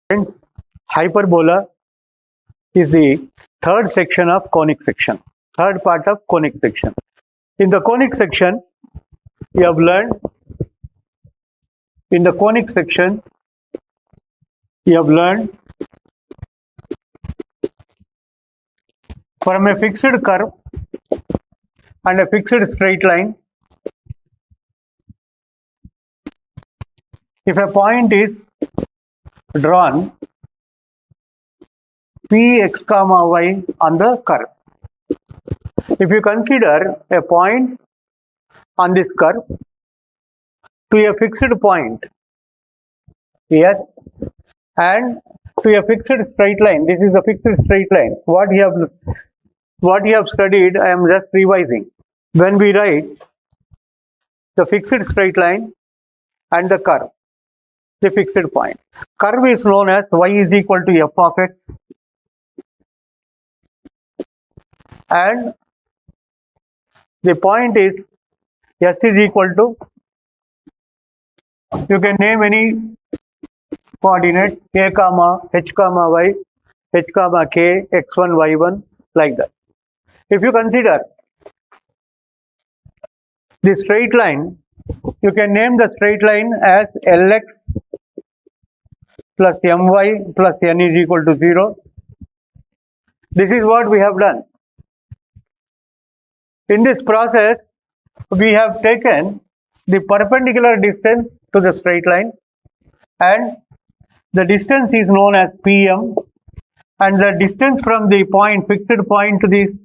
Friends, hyperbola is the third section of conic section, third part of conic section. In the conic section, we have learned, in the conic section, we have learned from a fixed curve and a fixed straight line, if a point is drawn Px comma y on the curve. If you consider a point on this curve to a fixed point, yes, and to a fixed straight line, this is a fixed straight line. What you have studied, I am just revising. When we write the fixed straight line and the curve, the fixed point, curve is known as y is equal to f of x, and the point is s is equal to, you can name any coordinate, k comma h comma y, h comma k, x1 y1, like that. If you consider the straight line, you can name the straight line as Lx plus my plus n is equal to 0. This is what we have done. In this process, we have taken the perpendicular distance to the straight line, and the distance is known as Pm, and the distance from the point, fixed point, to the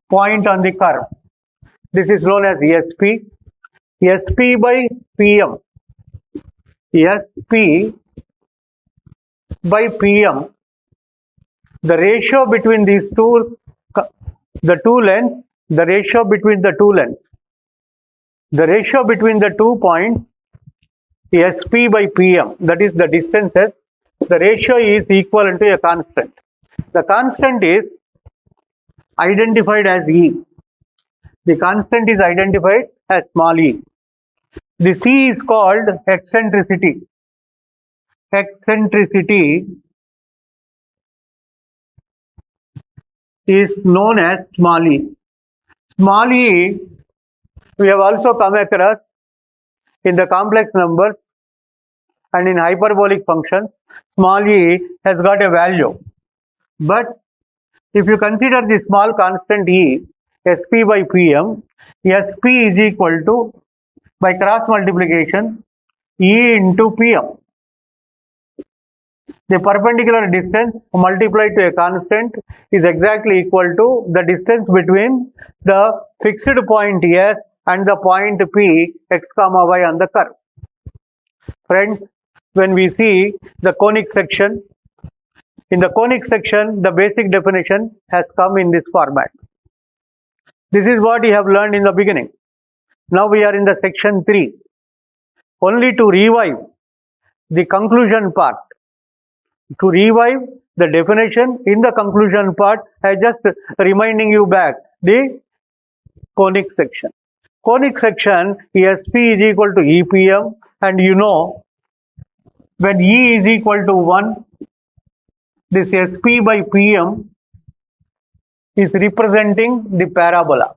point on the curve, this is known as Sp. Sp by Pm. Sp by Pm, the ratio between these two, the two lengths, the ratio between the two lengths, the ratio between the 2 points, Sp by Pm, that is the distances, the ratio is equivalent to a constant. The constant is identified as E. The constant is identified as small e. The C is called eccentricity. Eccentricity is known as small e. Small e, we have also come across in the complex numbers and in hyperbolic functions. Small e has got a value. But if you consider the small constant e, Sp by Pm, Sp is equal to, by cross multiplication, E into Pm. The perpendicular distance multiplied to a constant is exactly equal to the distance between the fixed point S and the point P x comma y on the curve. Friends, when we see the conic section, in the conic section, the basic definition has come in this format. This is what we have learned in the beginning. Now we are in the section 3. Only to revive the conclusion part. To revive the definition in the conclusion part, I just reminding you back the conic section. Conic section, Sp is equal to Epm, and you know, when E is equal to 1, this Sp by Pm is representing the parabola.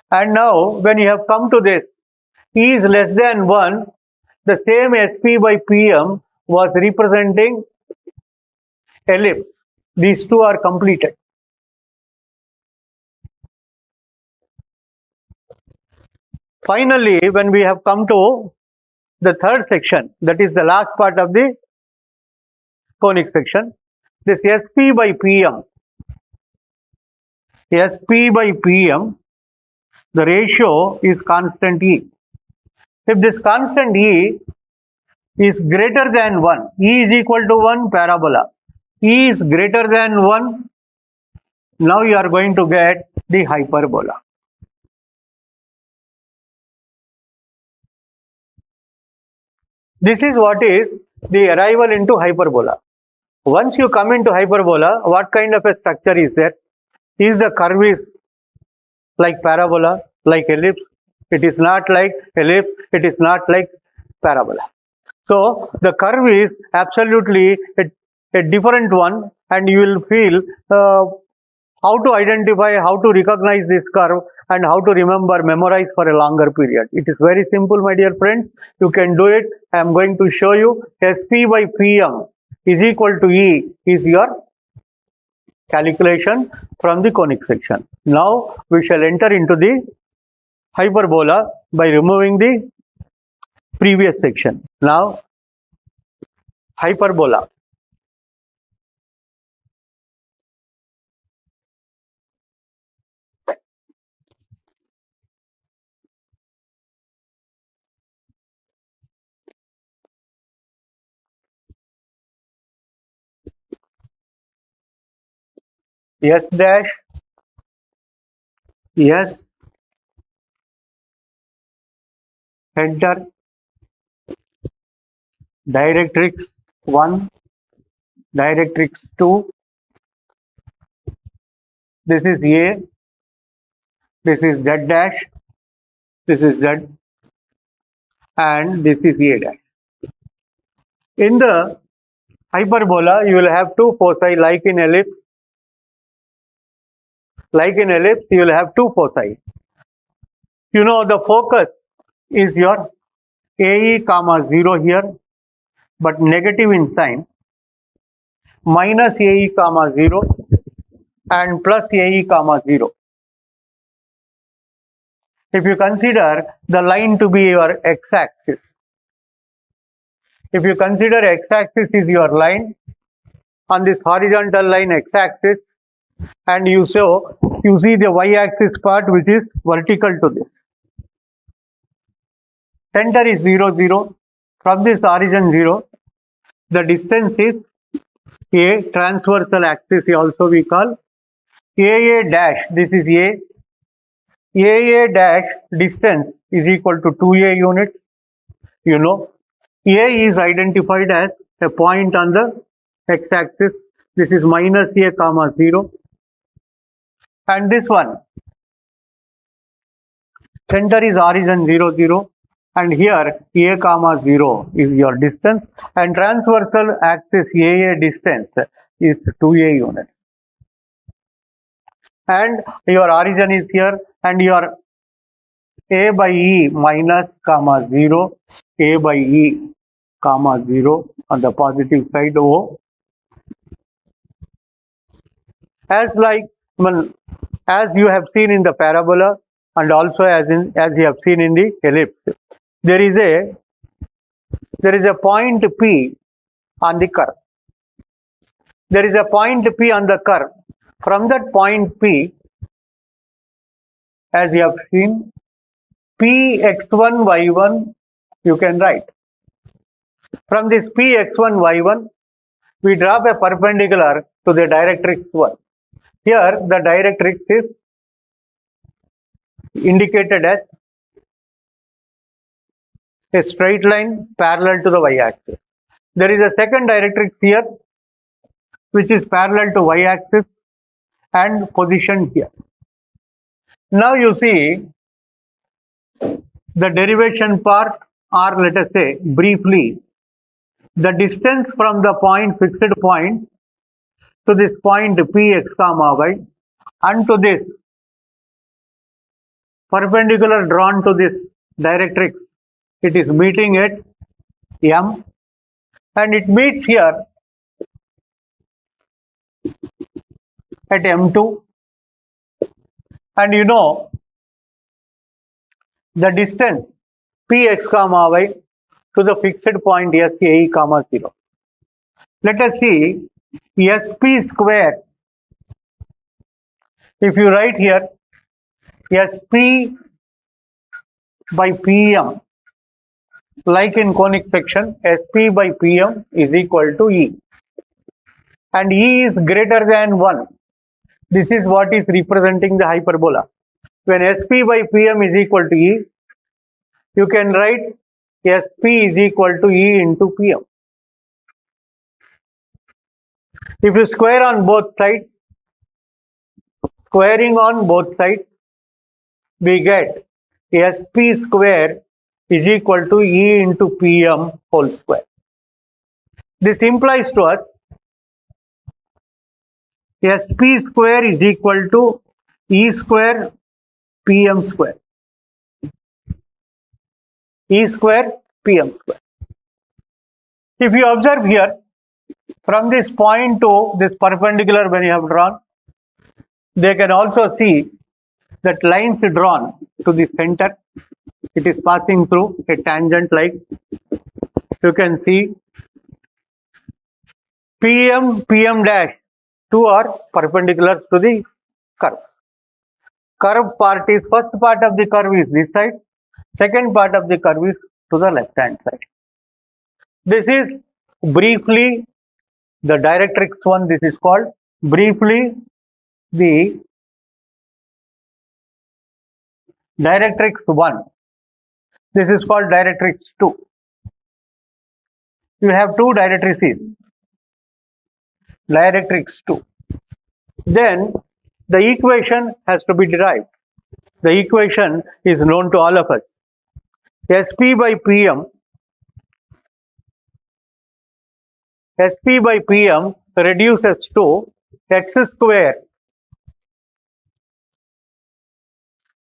And now, when you have come to this, E is less than 1, the same Sp by Pm was representing ellipse. These two are completed. Finally, when we have come to the third section, that is the last part of the conic section, this Sp by Pm, Sp by Pm, the ratio is constant E. If this constant E is greater than 1, E is equal to 1, parabola. E is greater than 1, now you are going to get the hyperbola. This is what is the arrival into hyperbola. Once you come into hyperbola, what kind of a structure is there? Is the curve is like parabola, like ellipse? It is not like ellipse, it is not like parabola. So the curve is absolutely a different one, and you will feel how to identify, how to recognize this curve, and how to memorize for a longer period. It is very simple, my dear friends. You can do it. I am going to show you. SP by PM is equal to E is your calculation from the conic section. Now we shall enter into the hyperbola by removing the previous section. Now hyperbola. S dash S, enter directrix 1, directrix 2, this is A, this is Z dash, this is Z, and this is A dash. In the hyperbola, you will have two foci like in ellipse. Like in ellipse, you will have two foci. You know the focus is your AE comma 0 here, but negative in sign, minus AE comma 0 and plus AE comma 0. If you consider the line to be your x-axis, if you consider x-axis is your line, on this horizontal line x-axis, and you see the y-axis part which is vertical to this. Center is 0, 0. From this origin 0, the distance is a transversal axis also we call AA dash. This is A. AA dash distance is equal to 2A units. You know, A is identified as a point on the x-axis. This is minus A comma 0. And this one, center is origin 0, 0. And here A comma 0 is your distance, and transversal axis AA distance is 2A units. And your origin is here, and your A by E minus comma 0, A by E comma 0 on the positive side O. As you have seen in the parabola, and also as you have seen in the ellipse, there is a point P on the curve. There is a point P on the curve. From that point P, as you have seen, Px1 y1 you can write. From this Px1 y1, we drop a perpendicular to the directrix 1. Here the directrix is indicated as a straight line parallel to the y-axis. There is a second directrix here which is parallel to y-axis and positioned here. Now you see the derivation part, or let us say briefly, the distance from the fixed point to this point Px comma y and to this perpendicular drawn to this directrix, it is meeting at M, and it meets here at M2, and you know the distance Px comma y to the fixed point SAE comma 0. Let us see SP square. If you write here SP by PM, like in conic section, SP by PM is equal to E, and E is greater than 1. This is what is representing the hyperbola. When SP by PM is equal to E, you can write SP is equal to E into PM. If you square on both sides, squaring on both sides, we get SP square is equal to E into PM whole square. This implies to us Sp square is equal to E square Pm square. E square Pm square. If you observe here, from this point to this perpendicular when you have drawn, they can also see that lines drawn to the center, it is passing through a tangent like. You can see Pm dash, two are perpendicular to the curve. Curve part is, first part of the curve is this side, second part of the curve is to the left hand side. This is briefly the directrix one, this is called. Briefly the directrix 1. This is called directrix 2. You have two directrices. Directrix 2. Then the equation has to be derived. The equation is known to all of us. Sp by Pm reduces to x square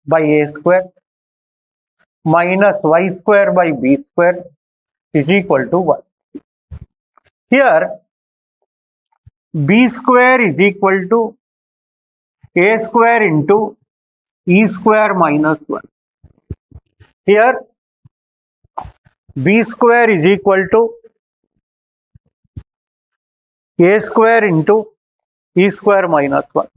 by a square minus y square by b square is equal to 1. Here b square is equal to a square into e square minus 1. Here b square is equal to a square into e square minus 1.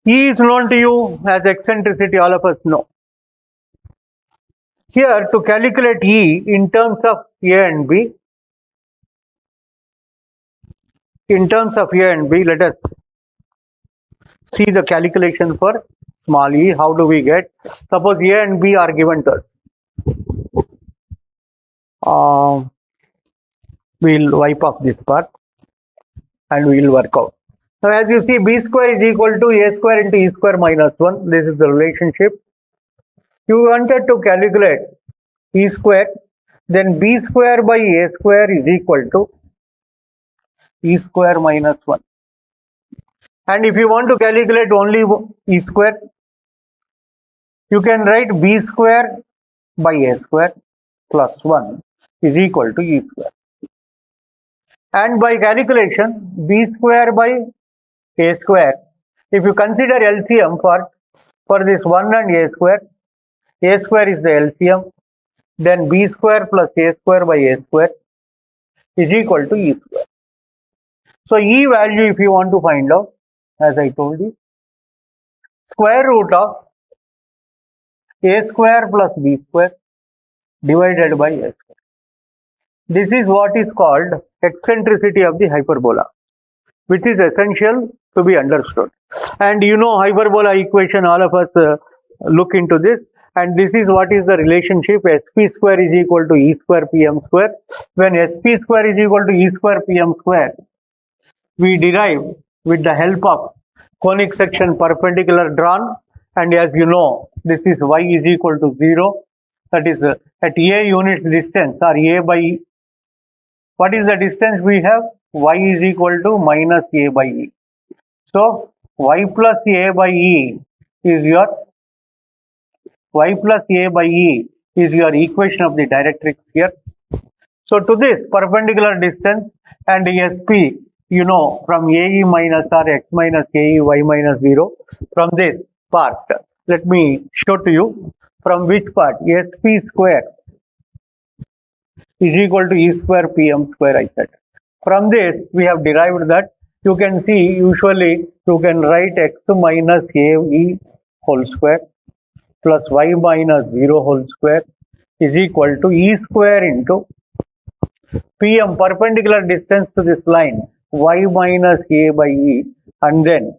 E is known to you as eccentricity, all of us know. Here, to calculate E in terms of A and B, let us see the calculation for small e. How do we get? Suppose A and B are given to us. We'll wipe off this part and we'll work out. Now, as you see, b square is equal to a square into e square minus 1. This is the relationship. You wanted to calculate e square, then b square by a square is equal to e square minus 1. And if you want to calculate only e square, you can write b square by a square plus 1 is equal to e square. And by calculation, b square by a square, if you consider LCM for this 1 and a square is the LCM, then b square plus a square by a square is equal to e square. So e value, if you want to find out, as I told you, square root of a square plus b square divided by a square. This is what is called eccentricity of the hyperbola, which is essential to be understood. And you know hyperbola equation, all of us look into this, and this is what is the relationship. Sp square is equal to e square Pm square. When Sp square is equal to e square Pm square, we derive with the help of conic section perpendicular drawn, and as you know, this is y is equal to 0. That is at a unit distance, or a by, what is the distance we have? Y is equal to minus a by e. So y plus a by e is your equation of the directrix here. So to this perpendicular distance and Sp, you know, from ae minus r x minus ae y minus 0, from this part, let me show to you from which part. Sp square is equal to e square Pm square, I said. From this we have derived that. You can see, usually you can write x minus ae whole square plus y minus 0 whole square is equal to e square into Pm, perpendicular distance to this line, y minus a by e, and then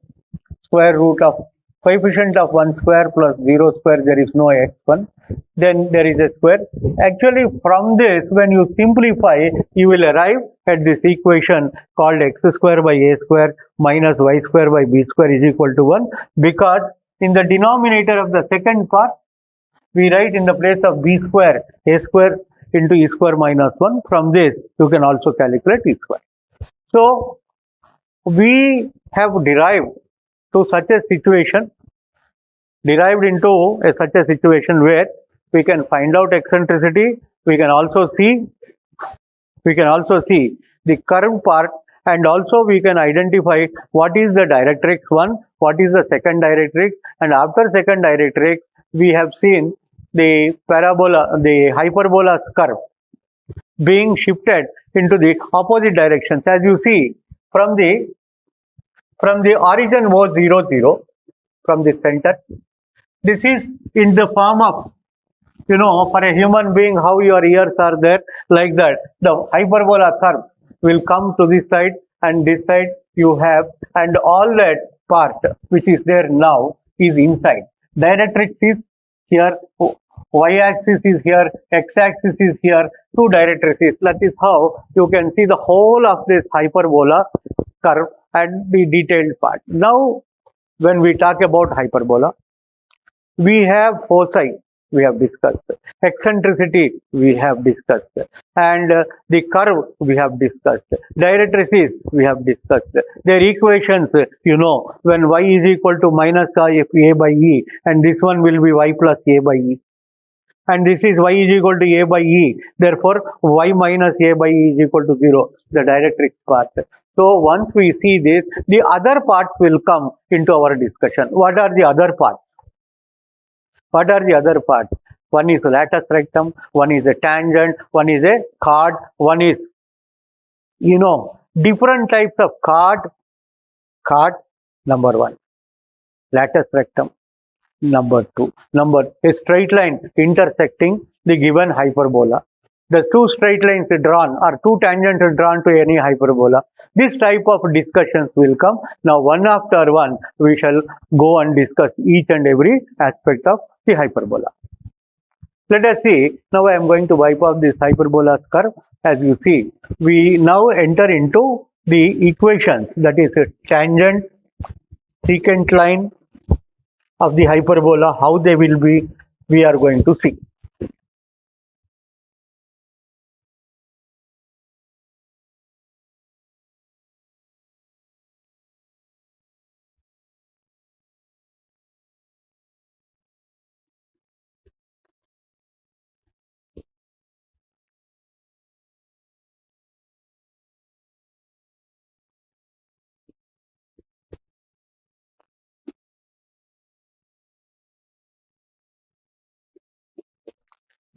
square root of coefficient of 1 square plus 0 square, there is no x1, then there is a square. Actually, from this, when you simplify, you will arrive at this equation called x square by a square minus y square by b square is equal to 1, because in the denominator of the second part, we write in the place of b square, a square into e square minus 1. From this, you can also calculate e square. So, we have derived to such a situation, such a situation where we can find out eccentricity, we can also see the curved part, and also we can identify what is the directrix 1, what is the second directrix, and after second directrix we have seen the hyperbola's curve being shifted into the opposite directions. As you see, from the origin was 0, 0, from the center. This is in the form of, for a human being, how your ears are there, like that. The hyperbola curve will come to this side, and this side you have, and all that part which is there now is inside. Directrix is here, y-axis is here, x-axis is here, two directrices. That is how you can see the whole of this hyperbola curve and the detailed part. Now, when we talk about hyperbola, we have foci, we have discussed, eccentricity we have discussed, and the curve we have discussed, directrices we have discussed, their equations, when y is equal to minus a by e, and this one will be y plus a by e, and this is y is equal to a by e, therefore y minus a by e is equal to 0, the directrix part. So once we see this, the other parts will come into our discussion. What are the other parts? What are the other parts? One is latus rectum, one is a tangent, one is a chord, one is, different types of chord, number 1, latus rectum, number 2, a straight line intersecting the given hyperbola. The two straight lines drawn or two tangents drawn to any hyperbola. This type of discussions will come. Now, one after one, we shall go and discuss each and every aspect of the hyperbola. Let us see. Now, I am going to wipe off this hyperbola's curve. As you see, we now enter into the equations, that is a tangent, secant line of the hyperbola, how they will be, we are going to see.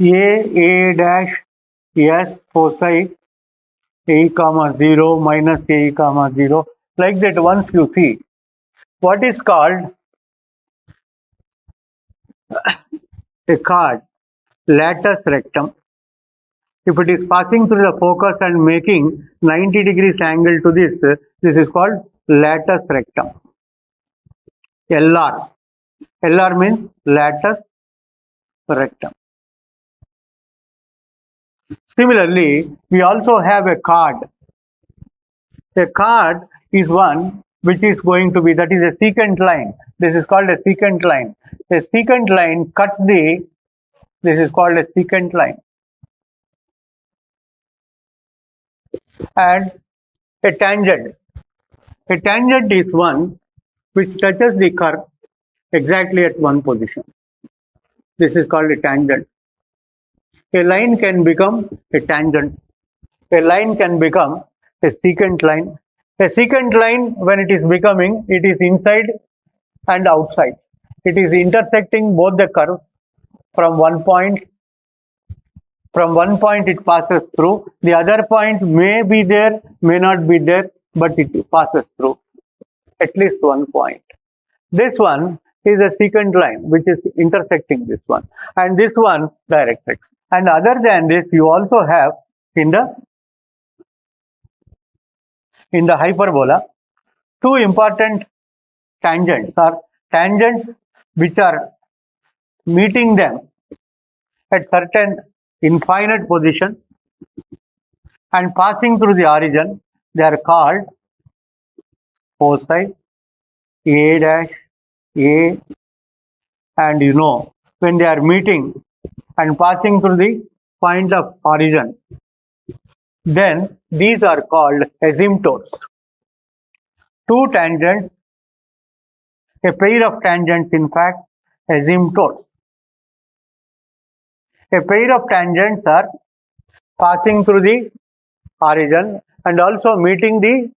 A dash S foci A comma 0 minus A comma 0, like that. Once you see what is called a chord, latus rectum, if it is passing through the focus and making 90 degrees angle to this is called latus rectum. LR. LR means latus rectum. Similarly, we also have a chord. A chord is one which is going to be, that is a secant line. This is called a secant line. A secant line cuts this is called a secant line. And a tangent. A tangent is one which touches the curve exactly at one position. This is called a tangent. A line can become a tangent. A line can become a secant line. A secant line, when it is becoming, it is inside and outside. It is intersecting both the curves from one point. From one point it passes through. The other point may be there, may not be there, but it passes through at least one point. This one is a secant line which is intersecting this one, and this one directrix. And other than this, you also have in the hyperbola two important tangents, or tangents which are meeting them at certain infinite position and passing through the origin. They are called foci A dash A, and when they are meeting and passing through the point of origin, then these are called asymptotes. Two tangents, a pair of tangents, in fact, asymptotes. A pair of tangents are passing through the origin and also meeting the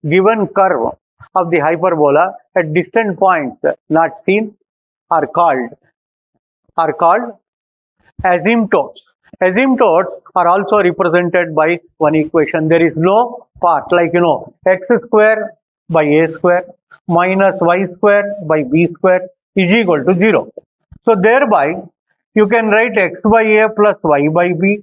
given curve of the hyperbola at distant points not seen are called asymptotes. Asymptotes are also represented by one equation. There is no part like x square by a square minus y square by b square is equal to 0. So thereby you can write x by a plus y by b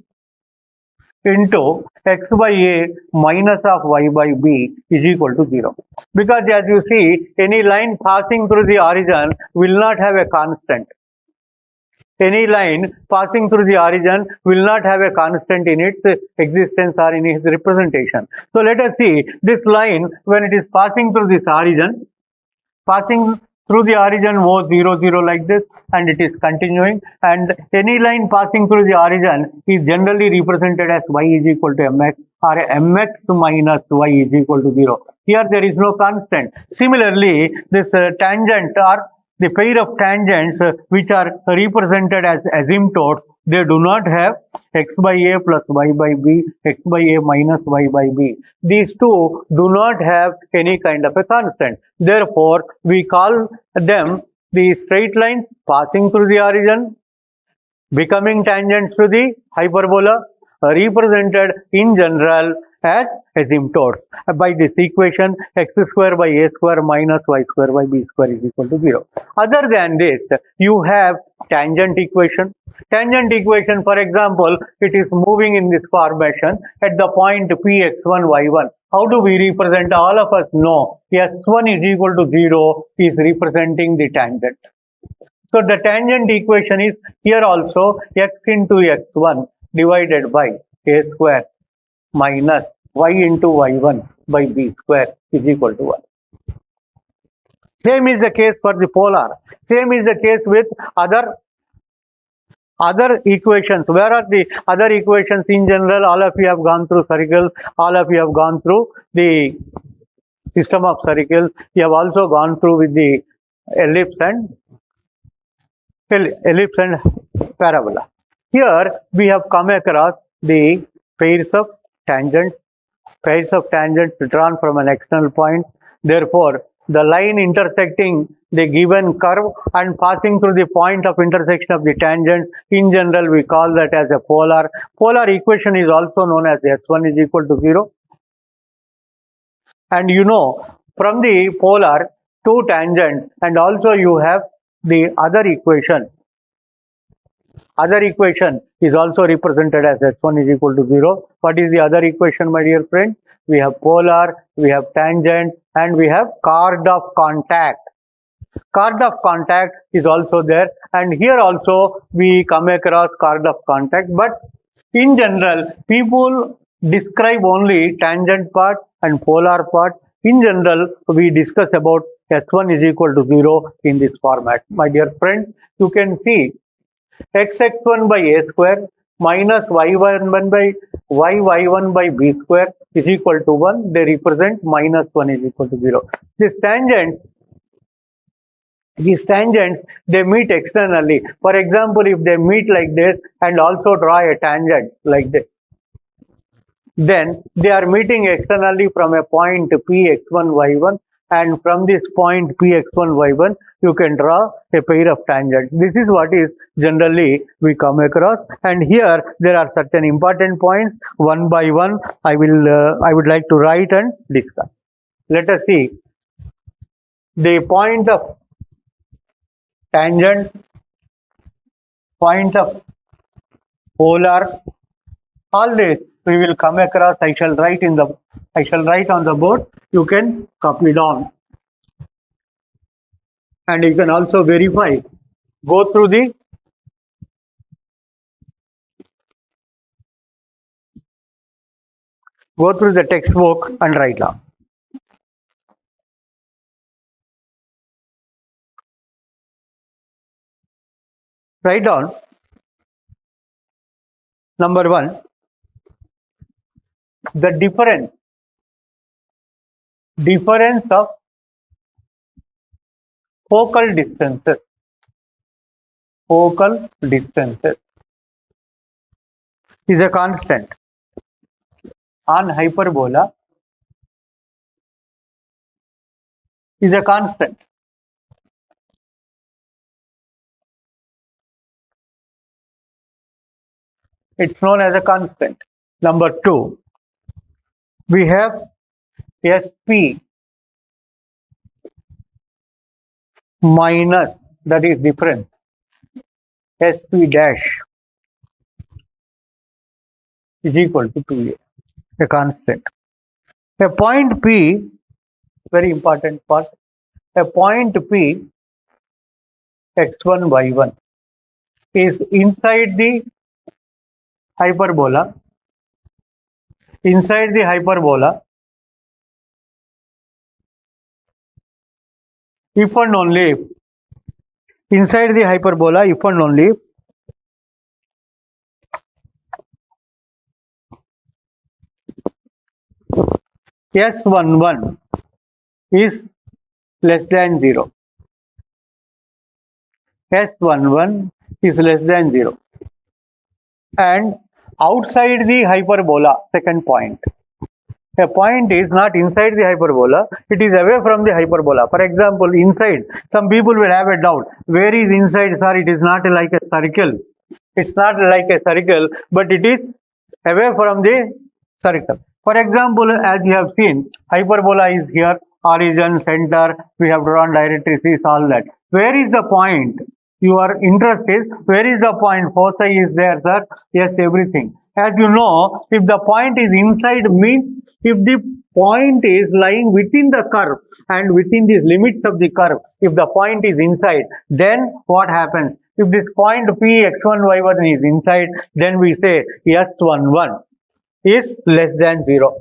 into x by a minus of y by b is equal to 0. Because as you see, any line passing through the origin will not have a constant. Any line passing through the origin will not have a constant in its existence or in its representation. So let us see this line when it is passing through this origin, passing through the origin O0, 0 like this, and it is continuing, and any line passing through the origin is generally represented as y is equal to mx or mx minus y is equal to 0. Here there is no constant. Similarly, this tangent or the pair of tangents which are represented as asymptotes, they do not have x by a plus y by b, x by a minus y by b. These two do not have any kind of a constant. Therefore, we call them the straight lines passing through the origin, becoming tangents to the hyperbola, represented in general as asymptotes. By this equation, x square by a square minus y square by b square is equal to 0. Other than this, you have tangent equation. Tangent equation, for example, it is moving in this formation at the point p x1 y1. How do we represent? All of us know s1 is equal to 0 is representing the tangent. So the tangent equation is here also x into x1 divided by a square minus y into y1 by b square is equal to 1. Same is the case for the polar. Same is the case with other equations. Where are the other equations in general? All of you have gone through circles. All of you have gone through the system of circles. You have also gone through with the ellipse and parabola. Here we have come across the pairs of tangents drawn from an external point. Therefore, the line intersecting the given curve and passing through the point of intersection of the tangent, in general we call that as a polar. Polar equation is also known as s1 is equal to 0. And from the polar, two tangents, and also you have the other equation. Other equation is also represented as s1 is equal to 0. What is the other equation, my dear friend? We have polar, we have tangent, and we have chord of contact. Chord of contact is also there, and here also we come across chord of contact, but in general people describe only tangent part and polar part. In general, we discuss about s1 is equal to 0 in this format. My dear friends, you can see x1 by a square minus y1 by y1 by b square is equal to 1. They represent minus 1 is equal to 0. These tangents, they meet externally. For example, if they meet like this and also draw a tangent like this, then they are meeting externally from a point p x1 y1, and from this point p x1 y1 you can draw a pair of tangents. This is what is generally we come across, and here there are certain important points. One by one I would like to write and discuss. Let us see the point of tangent, point of polar, all this we will come across. I shall write on the board. You can copy down, and you can also verify. Go through the textbook and write down. Write down Number one, the difference of focal distances is a constant on hyperbola is a constant. It's known as a constant. Number two, we have SP minus, that is difference, SP dash is equal to 2a, a constant. A point P, very important part, a point P x1 y1 is inside the hyperbola, if and only if, inside the hyperbola if and only if S11 is less than 0. S11 is less than 0. And outside the hyperbola, second point. A point is not inside the hyperbola, it is away from the hyperbola. For example, inside, some people will have a doubt. Where is inside? Sir, it is not like a circle. It's not like a circle, but it is away from the circle. For example, as you have seen, hyperbola is here, origin, center, we have drawn directrices, all that. Where is the point? Your interest is, where is the point? Foci is there, sir? Yes, everything. As you know, if the point is inside means, if the point is lying within the curve and within these limits of the curve, if the point is inside, then what happens? If this point P x1 y1 is inside, then we say S11 is less than 0.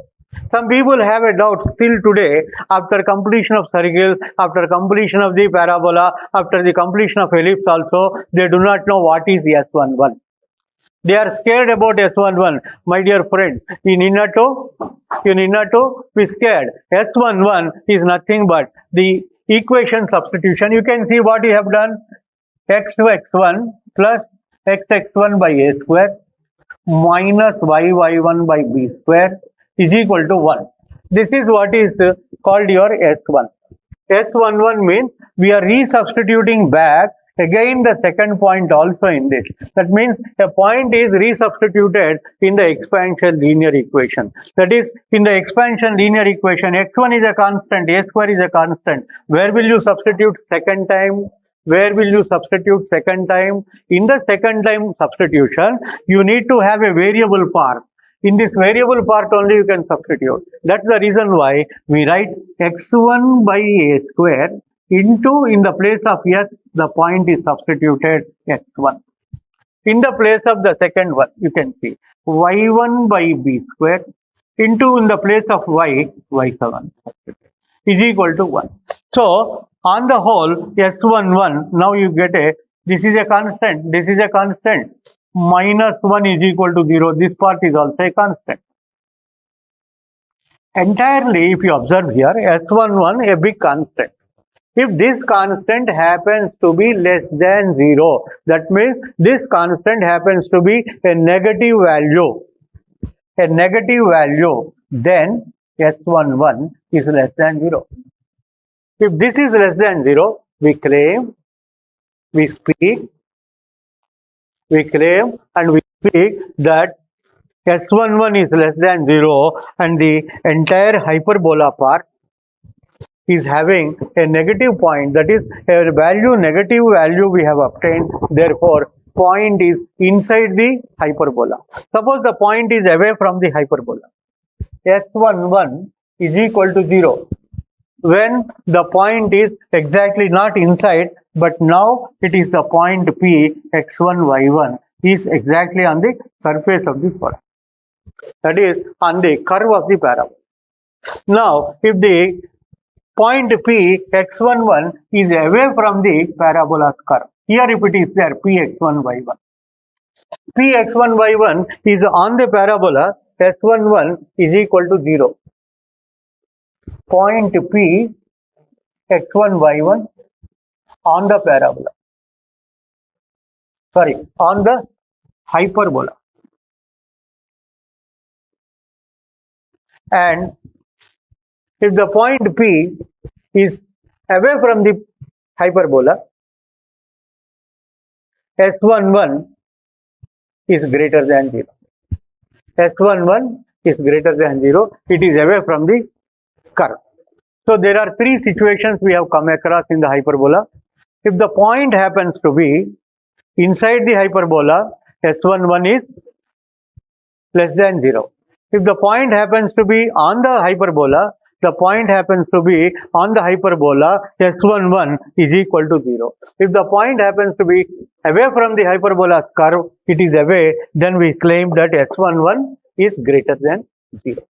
Some people have a doubt still today, after completion of circle, after completion of the parabola, after the completion of ellipse also, they do not know what is S11. They are scared about S11. My dear friend, you need not to be scared. S11 is nothing but the equation substitution. You can see what you have done. X1 plus xx1 by a square minus yy1 by b square is equal to 1. This is what is called your S1. S11 means we are resubstituting back again the second point also in this. That means a point is resubstituted in the expansion linear equation. That is, in the expansion linear equation, x1 is a constant, a square is a constant. Where will you substitute second time? Where will you substitute second time? In the second time substitution, you need to have a variable part. In this variable part only you can substitute. That's the reason why we write x1 by a square into, in the place of s, the point is substituted x1. In the place of the second one, you can see y1 by b square into, in the place of y, y7 is equal to 1. So, on the whole, S11, now you get a, this is a constant, this is a constant, minus 1 is equal to 0, this part is also a constant. Entirely, if you observe here, S11 a big constant. If this constant happens to be less than 0, that means this constant happens to be a negative value, then S11 is less than 0. If this is less than 0, we claim, we speak that S11 is less than 0 and the entire hyperbola part is having a negative point, that is a value, negative value we have obtained, therefore point is inside the hyperbola. Suppose the point is away from the hyperbola. S11 is equal to 0. When the point is exactly not inside, but now it is the point P x1 y1 is exactly on the surface of the parabola. That is on the curve of the parabola. Now, if the point P x11 is away from the parabola's curve, here if it is there P x1 y1, Px1 y1 is on the parabola s11 is equal to 0. Point P x1 y1 on the parabola, sorry, on the hyperbola, and if the point P is away from the hyperbola, s11 is greater than 0. s11 is greater than 0. It is away from the curve. So there are three situations we have come across in the hyperbola. If the point happens to be inside the hyperbola, s11 is less than 0. If the point happens to be on the hyperbola, s11 is equal to 0. If the point happens to be away from the hyperbola curve, it is away, then we claim that s11 is greater than 0.